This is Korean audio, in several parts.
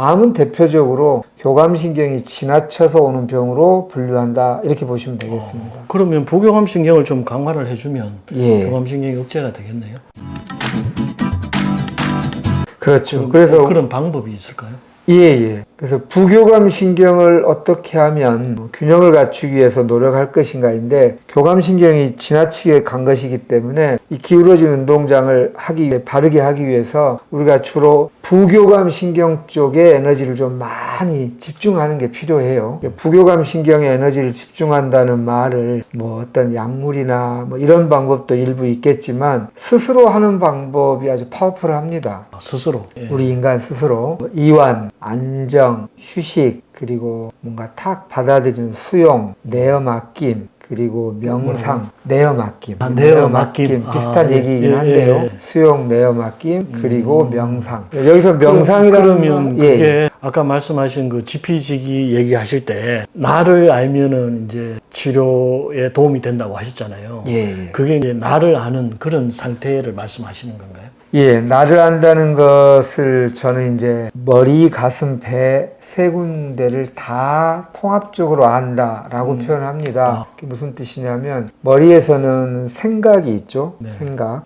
암은 대표적으로 교감신경이 지나쳐서 오는 병으로 분류한다. 이렇게 보시면 되겠습니다. 그러면 부교감신경을 좀 강화를 해주면 예. 교감신경이 억제가 되겠네요. 그렇죠. 그래서 그런 방법이 있을까요? 예. 그래서 부교감 신경을 어떻게 하면 균형을 갖추기 위해서 노력할 것인가인데, 교감 신경이 지나치게 간 것이기 때문에 이 기울어진 운동장을 바르게 하기 위해서 우리가 주로 부교감 신경 쪽에 에너지를 좀 많이 집중하는 게 필요해요. 부교감 신경에 에너지를 집중한다는 말을 뭐 어떤 약물이나 뭐 이런 방법도 일부 있겠지만, 스스로 하는 방법이 아주 파워풀합니다. 스스로. 예. 우리 인간 스스로 이완, 안정, 휴식, 그리고 뭔가 탁 받아들이는 수용, 내어 맡김, 그리고 명상, 내어 맡김. 내어 맡김. 비슷한 얘기이긴 예, 한데요. 예. 수용, 내어 맡김, 그리고 명상. 여기서 명상이라는 그러면 그게 아까 말씀하신 그 지피지기 얘기하실 때 나를 알면은 이제 치료에 도움이 된다고 하셨잖아요. 예. 그게 이제 나를 아는 그런 상태를 말씀하시는 건가요? 예, 나를 안다는 것을 저는 이제 머리, 가슴, 배 세 군데를 다 통합적으로 안다라고 표현합니다. 그게 무슨 뜻이냐면, 머리에서는 생각이 있죠. 네. 생각.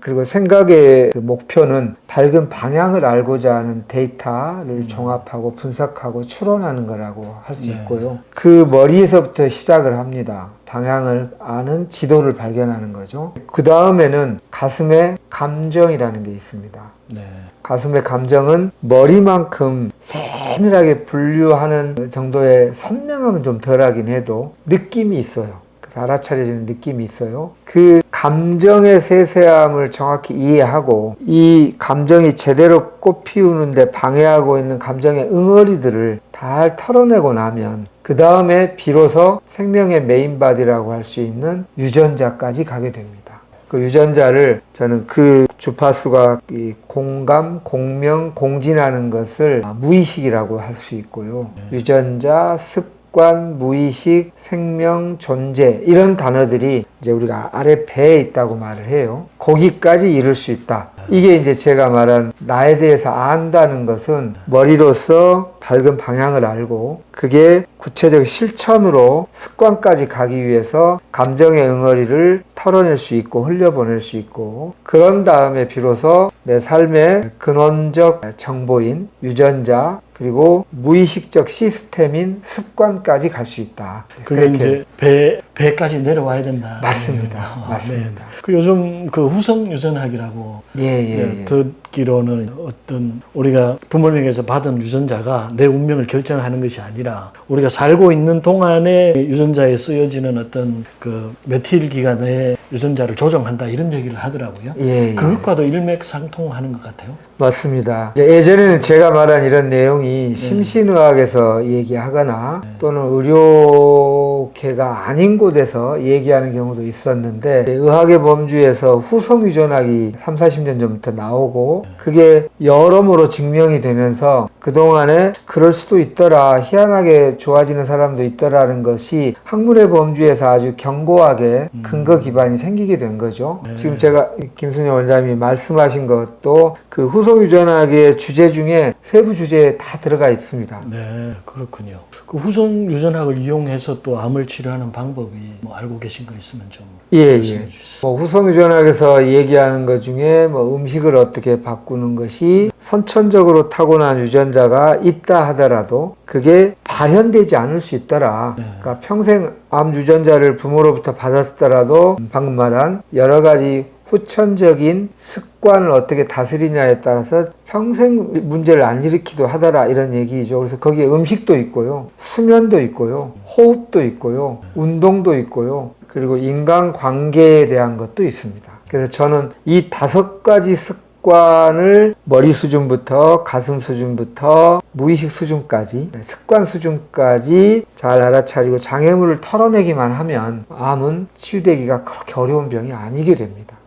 그리고 생각의 그 목표는 밝은 방향을 알고자 하는 데이터를 종합하고 분석하고 추론하는 거라고 할 수 있고요. 그 머리에서부터 시작을 합니다. 방향을 아는 지도를 발견하는 거죠. 그 다음에는 가슴에 감정이라는 게 있습니다. 네. 가슴의 감정은 머리만큼 세밀하게 분류하는 정도의 선명함은 좀 덜하긴 해도 느낌이 있어요. 그래서 알아차려지는 느낌이 있어요. 그 감정의 세세함을 정확히 이해하고 이 감정이 제대로 꽃 피우는데 방해하고 있는 감정의 응어리들을 잘 털어내고 나면 그 다음에 비로소 생명의 메인바디라고 할 수 있는 유전자까지 가게 됩니다. 그 유전자를 저는 그 주파수가 이 공감, 공명, 공진하는 것을 무의식이라고 할 수 있고요. 유전자, 습관, 무의식, 생명, 존재 이런 단어들이 이제 우리가 아래 배에 있다고 말을 해요. 거기까지 이룰 수 있다. 이게 이제 제가 말한 나에 대해서 안다는 것은 머리로서 밝은 방향을 알고 그게 구체적 실천으로 습관까지 가기 위해서 감정의 응어리를 털어낼 수 있고 흘려보낼 수 있고, 그런 다음에 비로소 내 삶의 근원적 정보인 유전자 그리고 무의식적 시스템인 습관까지 갈 수 있다. 그게 이제 배까지 내려와야 된다. 맞습니다. 맞습니다. 네. 그 요즘 그 후성 유전학이라고 듣기로는 어떤 우리가 부모님에게서 받은 유전자가 내 운명을 결정하는 것이 아니라 우리가 살고 있는 동안에 유전자에 쓰여지는 어떤 그 메틸 기간의 유전자를 조정한다 이런 얘기를 하더라고요. 그것과도 일맥상통하는 것 같아요. 맞습니다. 예전에는 제가 말한 이런 내용이 심신의학에서 얘기하거나 또는 의료계가 아닌 곳에서 얘기하는 경우도 있었는데, 의학의 범주에서 후성 유전학이 30-40년 전부터 나오고 그게 여러모로 증명이 되면서 그동안에 그럴 수도 있더라, 희한하게 좋아지는 사람도 있더라는 것이 학문의 범주에서 아주 견고하게 근거 기반이 생기게 된 거죠. 지금 제가 김순영 원장님이 말씀하신 것도 그 후성 유전학의 주제 중에 세부 주제에 다 들어가 있습니다. 네, 그렇군요. 그 후성 유전학을 이용해서 또 암을 치료하는 방법이 뭐 알고 계신 거 있으면 좀 말씀해 주시죠. 뭐 후성 유전학에서 얘기하는 것 중에 뭐 음식을 어떻게 바꾸는 것이 선천적으로 타고난 유전자가 있다 하더라도 그게 발현되지 않을 수 있더라. 그러니까 평생 암 유전자를 부모로부터 받았더라도 방금 말한 여러 가지 후천적인 습관을 어떻게 다스리냐에 따라서 평생 문제를 안 일으키도 하더라, 이런 얘기죠. 그래서 거기에 음식도 있고요, 수면도 있고요, 호흡도 있고요, 운동도 있고요, 그리고 인간관계에 대한 것도 있습니다. 그래서 저는 이 5가지 습관을 머리 수준부터 가슴 수준부터 무의식 수준까지, 습관 수준까지 잘 알아차리고 장애물을 털어내기만 하면 암은 치유되기가 그렇게 어려운 병이 아니게 됩니다.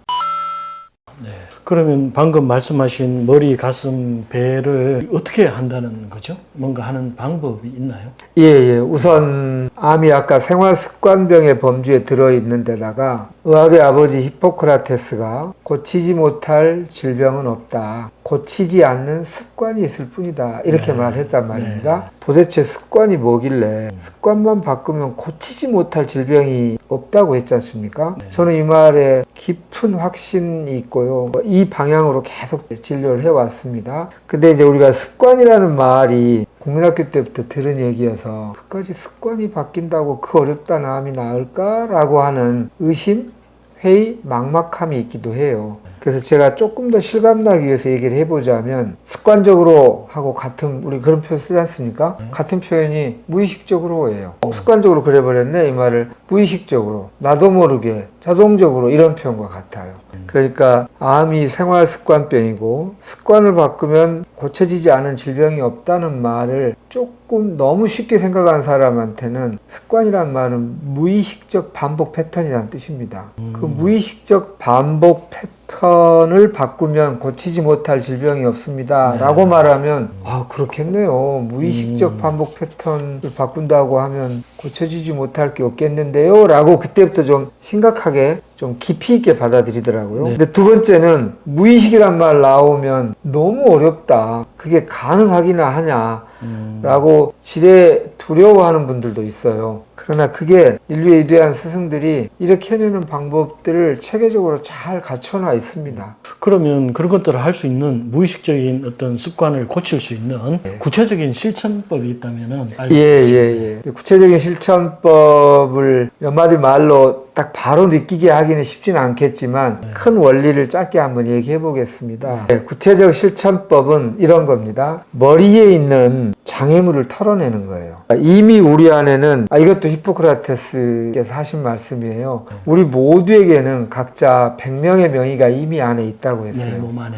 네. 그러면 방금 말씀하신 머리, 가슴, 배를 어떻게 한다는 거죠? 뭔가 하는 방법이 있나요? 예. 우선 암이 아까 생활습관병의 범주에 들어있는 데다가 의학의 아버지 히포크라테스가 고치지 못할 질병은 없다. 고치지 않는 습관이 있을 뿐이다. 이렇게 말했단 말입니다. 도대체 습관이 뭐길래 습관만 바꾸면 고치지 못할 질병이 없다고 했지 않습니까? 저는 이 말에 깊은 확신이 있고요. 이 방향으로 계속 진료를 해왔습니다. 근데 이제 우리가 습관이라는 말이 국민학교 때부터 들은 얘기여서 그까지 습관이 바뀐다고 그 어렵다는 암이 나을까라고 하는 의심, 회의, 막막함이 있기도 해요. 그래서 제가 조금 더 실감나기 위해서 얘기를 해보자면 습관적으로 하고 같은 우리 그런 표현 쓰지 않습니까? 같은 표현이 무의식적으로예요. 습관적으로 그래버렸네 이 말을 무의식적으로 나도 모르게 자동적으로 이런 표현과 같아요. 그러니까 암이 생활습관병이고 습관을 바꾸면 고쳐지지 않은 질병이 없다는 말을 조금 너무 쉽게 생각하는 사람한테는 습관이란 말은 무의식적 반복 패턴이라는 뜻입니다. 그 무의식적 반복 패턴을 바꾸면 고치지 못할 질병이 없습니다. 라고 말하면 그렇겠네요. 무의식적 반복 패턴을 바꾼다고 하면 고쳐지지 못할 게 없겠는데요. 라고 그때부터 좀 심각하게 좀 깊이 있게 받아들이더라고요. 근데 두 번째는 무의식이란 말 나오면 너무 어렵다. 그게 가능하기나 하냐. 라고 지레 두려워하는 분들도 있어요. 그러나 그게 인류의 위대한 스승들이 이렇게 해내는 방법들을 체계적으로 잘 갖춰놔 있습니다. 그러면 그런 것들을 할 수 있는 무의식적인 어떤 습관을 고칠 수 있는 구체적인 실천법이 있다면 예. 구체적인 실천법을 몇 마디 말로 딱 바로 느끼게 하기는 쉽지는 않겠지만 큰 원리를 짧게 한번 얘기해 보겠습니다. 구체적 실천법은 이런 겁니다. 머리에 있는 장애물을 털어내는 거예요. 이미 우리 안에는 이것도 히포크라테스께서 하신 말씀이에요. 우리 모두에게는 각자 100명의 명의가 이미 안에 있다고 했어요. 몸 안에.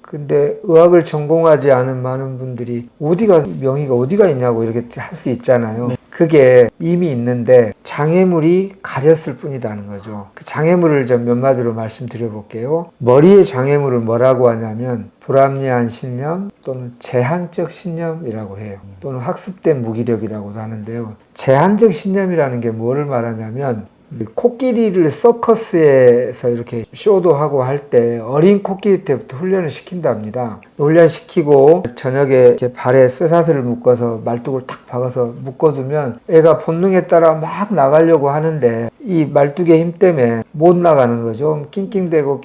근데 의학을 전공하지 않은 많은 분들이 명의가 어디가 있냐고 이렇게 할 수 있잖아요. 그게 이미 있는데 장애물이 가렸을 뿐이라는 거죠. 그 장애물을 좀 몇 마디로 말씀드려 볼게요. 머리의 장애물을 뭐라고 하냐면 불합리한 신념 또는 제한적 신념이라고 해요. 또는 학습된 무기력이라고도 하는데요. 제한적 신념이라는 게 뭐를 말하냐면 코끼리를 서커스에서 이렇게 쇼도 하고 할 때 어린 코끼리 때부터 훈련을 시킨답니다. 훈련시키고 저녁에 이렇게 발에 쇠사슬을 묶어서 말뚝을 탁 박아서 묶어두면 애가 본능에 따라 막 나가려고 하는데 이 말뚝의 힘 때문에 못 나가는 거죠. 낑낑대고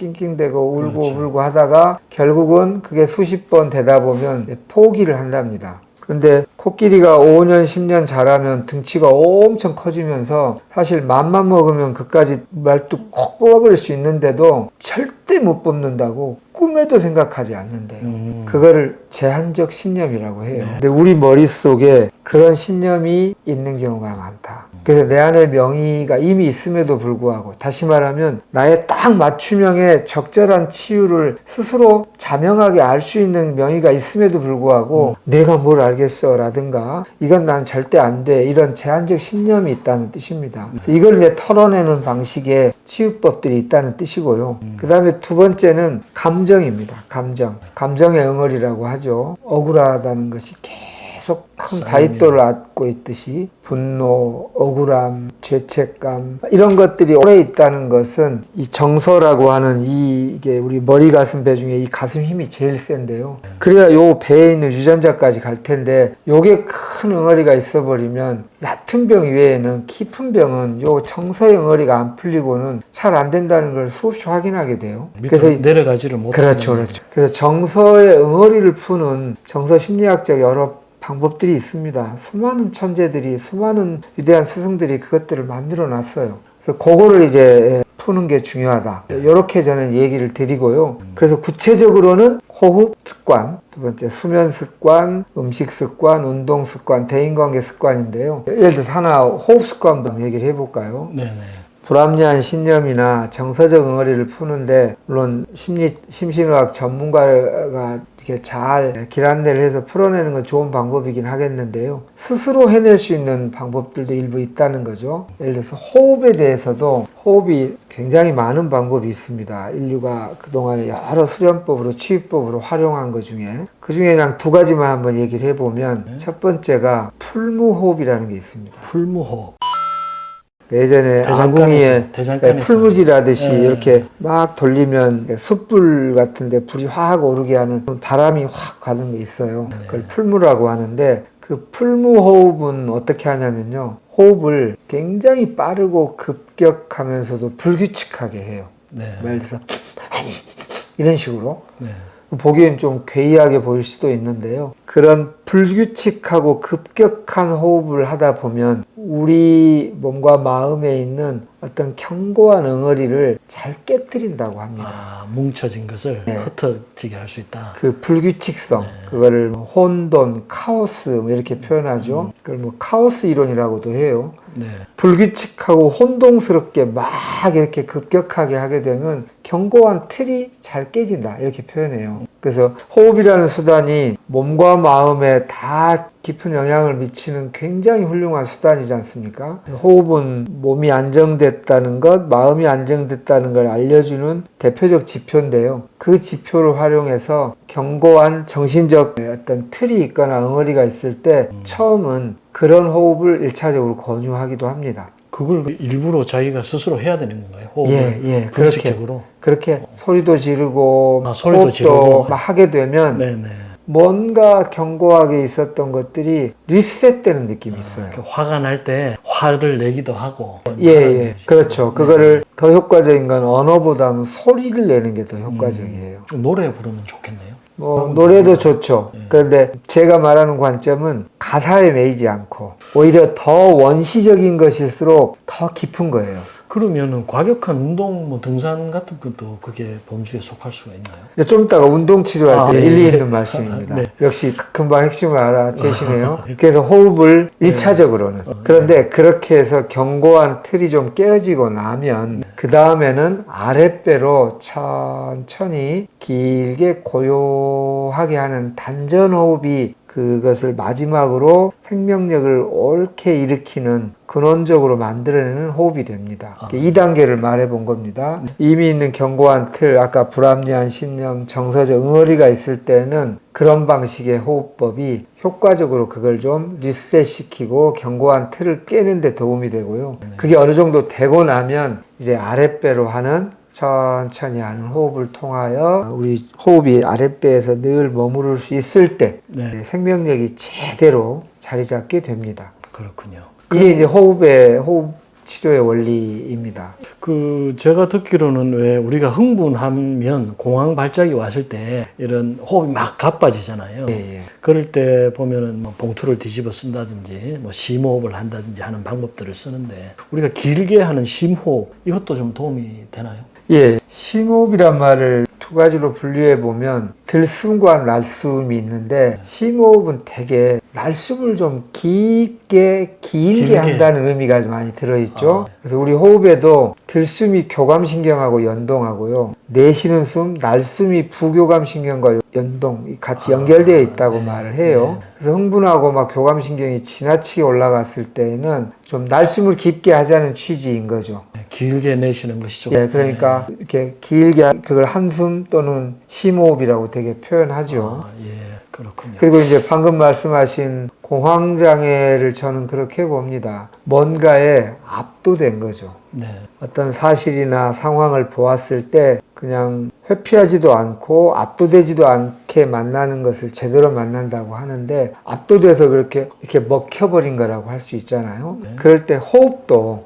울고 울고 하다가 결국은 그게 수십 번 되다 보면 포기를 한답니다. 근데 코끼리가 5년, 10년 자라면 등치가 엄청 커지면서 사실 맘만 먹으면 그까지 말뚝 콕 뽑아버릴 수 있는데도 절대 못 뽑는다고 꿈에도 생각하지 않는데요. 그거를 제한적 신념이라고 해요. 근데 우리 머릿속에 그런 신념이 있는 경우가 많다. 그래서 내 안에 명의가 이미 있음에도 불구하고 다시 말하면 나의 딱 맞춤형의 적절한 치유를 스스로 자명하게 알 수 있는 명의가 있음에도 불구하고 내가 뭘 알겠어 라든가 이건 난 절대 안 돼 이런 제한적 신념이 있다는 뜻입니다. 이걸 이제 털어내는 방식의 치유법들이 있다는 뜻이고요. 그 다음에 두 번째는 감정입니다. 감정의 응어리라고 하죠. 억울하다는 것이 계속 큰 바위돌을 안고 있듯이 분노, 억울함, 죄책감 이런 것들이 오래 있다는 것은 이 정서라고 하는 이게 우리 머리 가슴 배 중에 이 가슴 힘이 제일 센데요. 그래야 요 배에 있는 유전자까지 갈 텐데 요게 큰 응어리가 있어 버리면 얕은 병 이외에는 깊은 병은 요 정서의 응어리가 안 풀리고는 잘 안 된다는 걸 수없이 확인하게 돼요. 그래서 내려가지를 못하는 그렇죠. 그래서 정서의 응어리를 푸는 정서 심리학적 여러 방법들이 있습니다. 수많은 천재들이, 수많은 위대한 스승들이 그것들을 만들어 놨어요. 그래서 그거를 이제 푸는 게 중요하다. 이렇게 저는 얘기를 드리고요. 그래서 구체적으로는 호흡 습관, 두 번째 수면 습관, 음식 습관, 운동 습관, 대인관계 습관인데요. 예를 들어서 하나 호흡 습관부터 얘기를 해볼까요? 네네. 불합리한 신념이나 정서적 응어리를 푸는데 물론 심신의학 전문가가 이렇게 잘 길 안내를 해서 풀어내는 건 좋은 방법이긴 하겠는데요. 스스로 해낼 수 있는 방법들도 일부 있다는 거죠. 예를 들어서 호흡에 대해서도 호흡이 굉장히 많은 방법이 있습니다. 인류가 그동안에 여러 수련법으로 치유법으로 활용한 것 중에 그중에 그냥 두 가지만 한번 얘기를 해보면 첫 번째가 풀무호흡이라는 게 있습니다. 풀무호흡. 예전에 아궁이에 풀무질 하듯이 이렇게 막 돌리면 숯불 같은데 불이 확 오르게 하는 바람이 확 가는 게 있어요. 그걸 풀무라고 하는데 그 풀무 호흡은 어떻게 하냐면요. 호흡을 굉장히 빠르고 급격하면서도 불규칙하게 해요. 예를 들어서 이런 식으로. 보기엔 좀 괴이하게 보일 수도 있는데요. 그런 불규칙하고 급격한 호흡을 하다 보면 우리 몸과 마음에 있는 어떤 견고한 응어리를 잘 깨뜨린다고 합니다. 뭉쳐진 것을 흩어지게 할 수 있다. 그 불규칙성, 그거를 혼돈, 카오스 이렇게 표현하죠. 그걸 카오스 이론이라고도 해요. 불규칙하고 혼동스럽게 막 이렇게 급격하게 하게 되면 견고한 틀이 잘 깨진다 이렇게 표현해요. 그래서 호흡이라는 수단이 몸과 마음에 다 깊은 영향을 미치는 굉장히 훌륭한 수단이지 않습니까? 호흡은 몸이 안정됐다는 것, 마음이 안정됐다는 걸 알려주는 대표적 지표인데요. 그 지표를 활용해서 견고한 정신적 어떤 틀이 있거나 응어리가 있을 때 처음은 그런 호흡을 1차적으로 권유하기도 합니다. 그걸 일부러 자기가 스스로 해야 되는 건가요? 호흡을 불식적으로 그렇게 소리도 지르고 소리도 호흡도 지르고 막 하게 되면 뭔가 견고하게 있었던 것들이 리셋되는 느낌이 있어요. 화가 날 때 화를 내기도 하고. 그렇죠. 그거를 더 효과적인 건 언어보다는 소리를 내는 게 더 효과적이에요. 노래 부르면 좋겠네요. 노래도 좋죠. 그런데 제가 말하는 관점은 가사에 매이지 않고 오히려 더 원시적인 것일수록 더 깊은 거예요. 그러면은 과격한 운동, 뭐 등산 같은 것도 그게 범주에 속할 수가 있나요? 좀 이따가 운동 치료할 때 일리 있는 말씀입니다. 역시 금방 핵심을 알아채시네요. 그래서 호흡을 1차적으로는. 그런데 그렇게 해서 견고한 틀이 좀 깨어지고 나면 그 다음에는 아랫배로 천천히 길게 고요하게 하는 단전호흡이 그것을 마지막으로 생명력을 옳게 일으키는 근원적으로 만들어내는 호흡이 됩니다. 2단계를 말해본 겁니다. 이미 있는 견고한 틀, 아까 불합리한 신념, 정서적 응어리가 있을 때는 그런 방식의 호흡법이 효과적으로 그걸 좀 리셋시키고 견고한 틀을 깨는 데 도움이 되고요. 그게 어느 정도 되고 나면 이제 아랫배로 하는 천천히 하는 호흡을 통하여 우리 호흡이 아랫배에서 늘 머무를 수 있을 때 생명력이 제대로 자리 잡게 됩니다. 그렇군요. 이게 이제 호흡 치료의 원리입니다. 제가 듣기로는 왜 우리가 흥분하면 공황 발작이 왔을 때 이런 호흡이 막 가빠지잖아요. 그럴 때 보면은 뭐 봉투를 뒤집어 쓴다든지 뭐 심호흡을 한다든지 하는 방법들을 쓰는데 우리가 길게 하는 심호흡 이것도 좀 도움이 되나요? 심호흡이란 말을 두 가지로 분류해 보면 들숨과 날숨이 있는데 심호흡은 되게 날숨을 좀 길게 한다는 의미가 좀 많이 들어있죠. 그래서 우리 호흡에도 들숨이 교감신경하고 연동하고요. 내쉬는 숨, 날숨이 부교감신경과 같이 연결되어 있다고 말을 해요. 그래서 흥분하고 막 교감신경이 지나치게 올라갔을 때에는 좀 날숨을 깊게 하자는 취지인 거죠. 길게 내쉬는 것이 좀. 그러니까 이렇게 길게 그걸 한숨 또는 심호흡이라고 되게 표현하죠. 그렇군요. 그리고 이제 방금 말씀하신 공황장애를 저는 그렇게 봅니다. 뭔가에 압도된 거죠. 어떤 사실이나 상황을 보았을 때 그냥 회피하지도 않고 압도되지도 않게 만나는 것을 제대로 만난다고 하는데 압도돼서 그렇게 이렇게 먹혀버린 거라고 할 수 있잖아요. 그럴 때 호흡도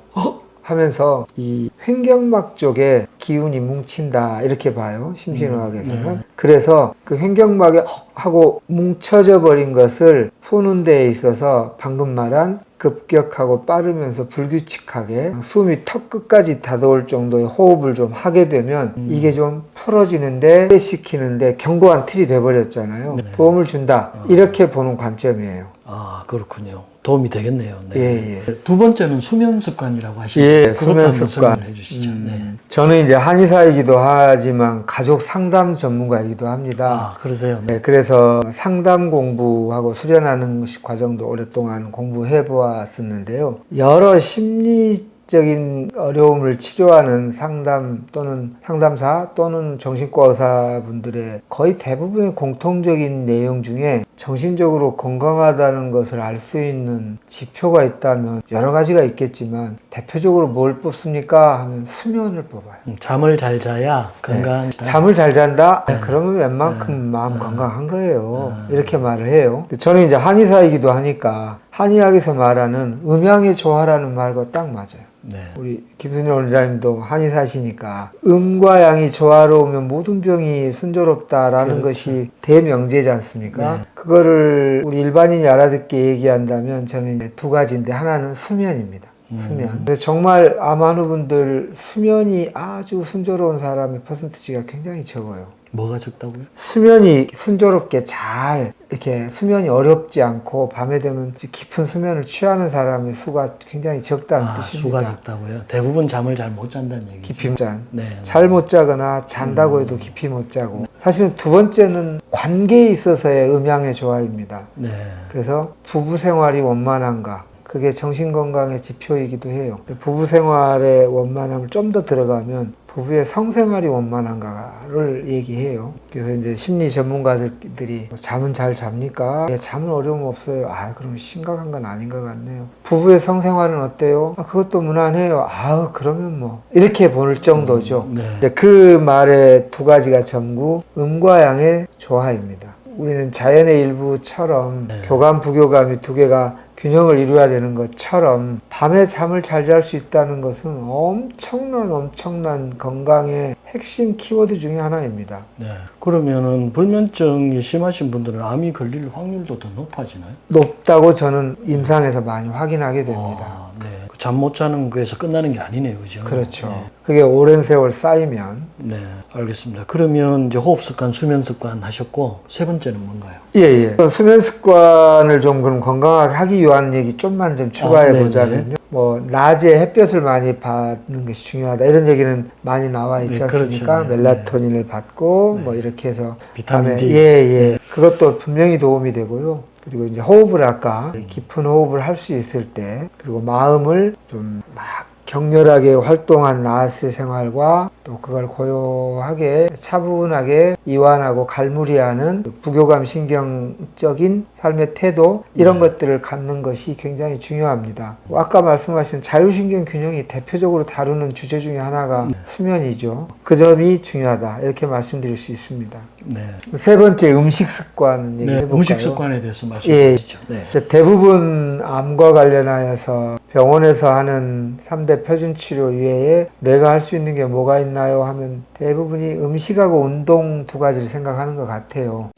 하면서 이 횡격막 쪽에 기운이 뭉친다 이렇게 봐요. 심신의학에서는. 그래서 그 횡격막에 하고 뭉쳐져 버린 것을 푸는 데에 있어서 방금 말한 급격하고 빠르면서 불규칙하게 숨이 턱 끝까지 다가올 정도의 호흡을 좀 하게 되면 이게 좀 풀어지는데 시키는데 견고한 틀이 돼버렸잖아요. 네. 도움을 준다. 이렇게 보는 관점이에요. 아, 그렇군요. 도움이 되겠네요. 네. 예, 예. 두 번째는 수면 습관이라고 하시는데 예, 그것도 수면 한번 습관. 설명해 주시죠. 네. 저는 이제 한의사이기도 하지만 가족 상담 전문가이기도 합니다. 아, 그러세요? 네. 네, 그래서 상담 공부하고 수련하는 과정도 오랫동안 공부해 보았었는데요. 여러 심리적인 어려움을 치료하는 상담 또는 상담사 또는 정신과 의사분들의 거의 대부분의 공통적인 내용 중에 정신적으로 건강하다는 것을 알 수 있는 지표가 있다면 여러 가지가 있겠지만 대표적으로 뭘 뽑습니까? 하면 수면을 뽑아요. 잠을 잘 자야 건강하다. 잠을 잘 잔다? 그러면 웬만큼 마음 건강한 거예요. 이렇게 말을 해요. 저는 이제 한의사이기도 하니까 한의학에서 말하는 음양의 조화라는 말과 딱 맞아요. 네. 우리 김순일 원장님도 한의사시니까 음과 양이 조화로우면 모든 병이 순조롭다라는 그렇죠. 것이 대명제지 않습니까? 네. 그거를 우리 일반인이 알아듣게 얘기한다면 저는 이제 두 가지인데 하나는 수면입니다. 수면. 그래서 정말 암 환우분들 수면이 아주 순조로운 사람의 퍼센티지가 굉장히 적어요. 뭐가 적다고요? 수면이 순조롭게 잘 이렇게 수면이 어렵지 않고 밤에 되면 깊은 수면을 취하는 사람의 수가 굉장히 적다는 뜻입니다. 수가 적다고요? 대부분 잠을 잘 못 잔다는 얘기죠. 깊이 못 잔. 네. 잘 못 자거나 잔다고 해도 깊이 못 자고. 사실은 두 번째는 관계에 있어서의 음양의 조화입니다. 네. 그래서 부부 생활이 원만한가. 그게 정신건강의 지표이기도 해요. 부부 생활의 원만함을 좀 더 들어가면 부부의 성생활이 원만한가를 얘기해요. 그래서 이제 심리 전문가들이 잠은 잘 잡니까? 예, 잠은 어려움 없어요. 아, 그럼 심각한 건 아닌 것 같네요. 부부의 성생활은 어때요? 아, 그것도 무난해요. 아, 그러면 뭐 이렇게 볼 정도죠. 네. 이제 그 말의 두 가지가 전부 음과 양의 조화입니다. 우리는 자연의 일부처럼 교감, 부교감이 두 개가 균형을 이루어야 되는 것처럼 밤에 잠을 잘 잘 수 있다는 것은 엄청난 건강의 핵심 키워드 중에 하나입니다. 네. 그러면은 불면증이 심하신 분들은 암이 걸릴 확률도 더 높아지나요? 높다고 저는 임상에서 많이 확인하게 됩니다. 네. 잠 못 자는 거에서 끝나는 게 아니네요, 그죠? 그렇죠. 네. 그게 오랜 세월 쌓이면. 네, 알겠습니다. 그러면 이제 호흡 습관, 수면 습관 하셨고 세 번째는 뭔가요? 예. 수면 습관을 좀 그럼 건강하게 하기 위한 얘기 좀만 좀 추가해 보자면요. 뭐 낮에 햇볕을 많이 받는 것이 중요하다 이런 얘기는 많이 나와 있지 않습니까? 그렇죠. 멜라토닌을 받고 뭐 이렇게 해서 비타민 D. 예. 그것도 분명히 도움이 되고요. 그리고 이제 호흡을 아까 깊은 호흡을 할 수 있을 때 그리고 마음을 좀 막 격렬하게 활동한 나스 생활과 또 그걸 고요하게 차분하게 이완하고 갈무리하는 부교감 신경적인 삶의 태도 이런 것들을 갖는 것이 굉장히 중요합니다. 아까 말씀하신 자율신경 균형이 대표적으로 다루는 주제 중에 하나가 수면이죠. 그 점이 중요하다 이렇게 말씀드릴 수 있습니다. 네. 세 번째 음식 습관 얘기해볼까요? 음식 습관에 대해서 말씀해 주시죠. 네. 대부분 암과 관련하여서 병원에서 하는 3대 표준 치료 외에 내가 할 수 있는 게 뭐가 있나요? 하면 대부분이 음식하고 운동 두 가지를 생각하는 것 같아요.